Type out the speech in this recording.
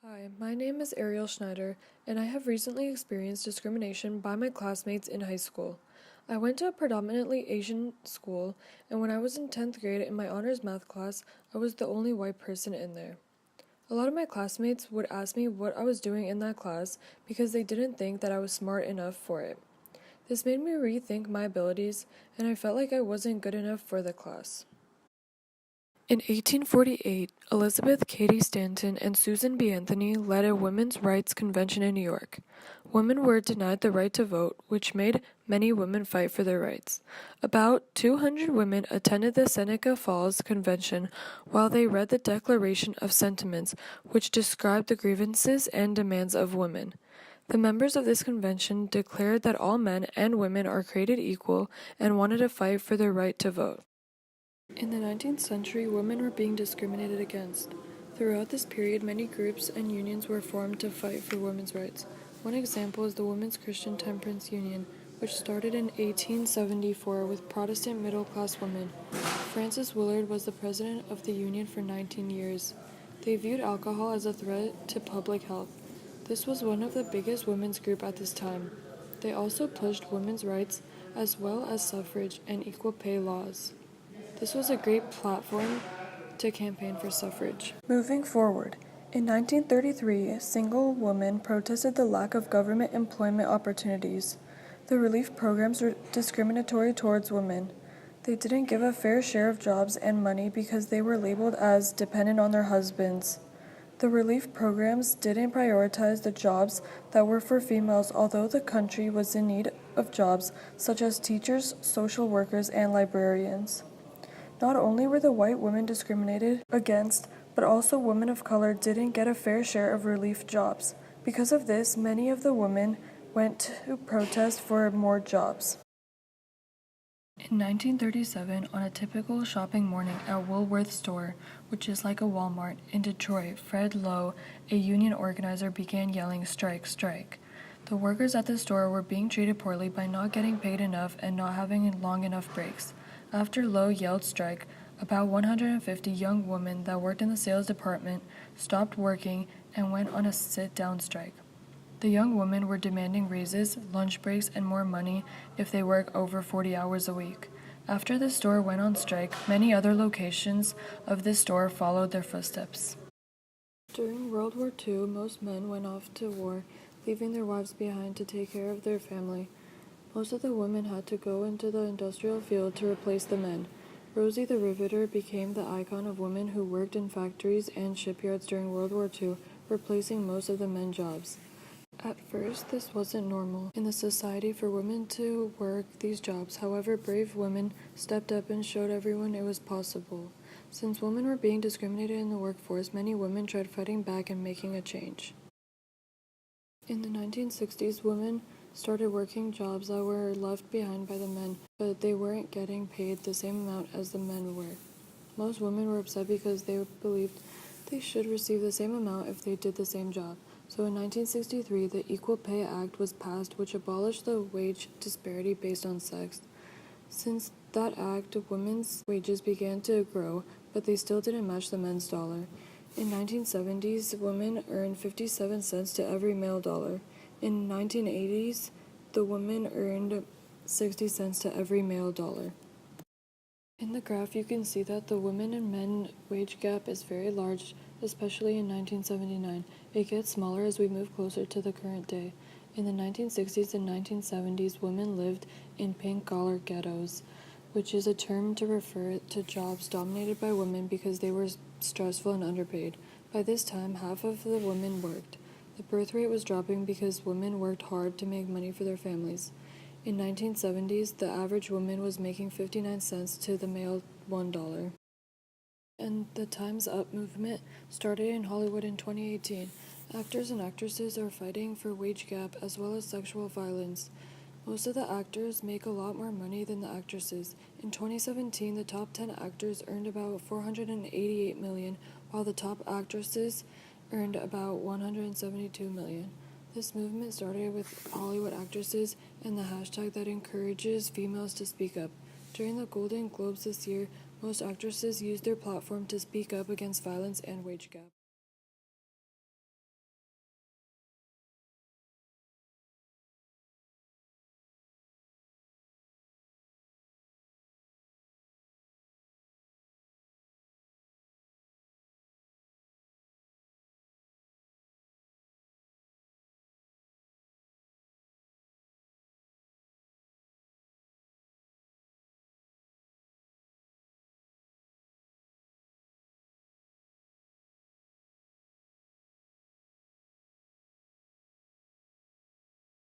Hi, my name is Ariel Schneider, and I have recently experienced discrimination by my classmates in high school. I went to a predominantly Asian school, and when I was in 10th grade in my honors math class, I was the only white person in there. A lot of my classmates would ask me what I was doing in that class because they didn't think that I was smart enough for it. This made me rethink my abilities, and I felt like I wasn't good enough for the class. In 1848, Elizabeth Cady Stanton and Susan B. Anthony led a women's rights convention in New York. Women were denied the right to vote, which made many women fight for their rights. About 200 women attended the Seneca Falls Convention while they read the Declaration of Sentiments, which described the grievances and demands of women. The members of this convention declared that all men and women are created equal and wanted to fight for their right to vote. In the 19th century, women were being discriminated against. Throughout this period, many groups and unions were formed to fight for women's rights. One example is the Women's Christian Temperance Union, which started in 1874 with Protestant middle-class women. Frances Willard was the president of the union for 19 years. They viewed alcohol as a threat to public health. This was one of the biggest women's groups at this time. They also pushed women's rights as well as suffrage and equal pay laws. This was a great platform to campaign for suffrage. Moving forward, in 1933, single women protested the lack of government employment opportunities. The relief programs were discriminatory towards women. They didn't give a fair share of jobs and money because they were labeled as dependent on their husbands. The relief programs didn't prioritize the jobs that were for females, although the country was in need of jobs such as teachers, social workers, and librarians. Not only were the white women discriminated against, but also women of color didn't get a fair share of relief jobs. Because of this, many of the women went to protest for more jobs. In 1937, on a typical shopping morning at Woolworth store, which is like a Walmart, in Detroit, Fred Lowe, a union organizer, began yelling, "Strike, strike." The workers at the store were being treated poorly by not getting paid enough and not having long enough breaks. After Lowe yelled strike, about 150 young women that worked in the sales department stopped working and went on a sit-down strike. The young women were demanding raises, lunch breaks, and more money if they work over 40 hours a week. After the store went on strike, many other locations of this store followed their footsteps. During World War II, most men went off to war, leaving their wives behind to take care of their family. Most of the women had to go into the industrial field to replace the men. Rosie the Riveter became the icon of women who worked in factories and shipyards during World War II, replacing most of the men's jobs. At first, this wasn't normal in the society for women to work these jobs. However, brave women stepped up and showed everyone it was possible. Since women were being discriminated in the workforce, many women tried fighting back and making a change. In the 1960s, women started working jobs that were left behind by the men, but they weren't getting paid the same amount as the men were. Most women were upset because they believed they should receive the same amount if they did the same job. So in 1963, the Equal Pay Act was passed, which abolished the wage disparity based on sex. Since that act, women's wages began to grow, but they still didn't match the men's dollar. In 1970s, women earned 57 cents to every male dollar. In 1980s, the women earned 60 cents to every male dollar. In the graph, you can see that the women and men wage gap is very large, especially in 1979. It gets smaller as we move closer to the current day. In the 1960s and 1970s, women lived in pink-collar ghettos, which is a term to refer to jobs dominated by women because they were stressful and underpaid. By this time, half of the women worked. The birth rate was dropping because women worked hard to make money for their families. In 1970s, the average woman was making 59 cents to the male $1. And the Time's Up movement started in Hollywood in 2018. Actors and actresses are fighting for wage gap as well as sexual violence. Most of the actors make a lot more money than the actresses. In 2017, the top 10 actors earned about $488 million, while the top actresses earned about $172 million. This movement started with Hollywood actresses and the hashtag that encourages females to speak up. During the Golden Globes this year, most actresses used their platform to speak up against violence and wage gap.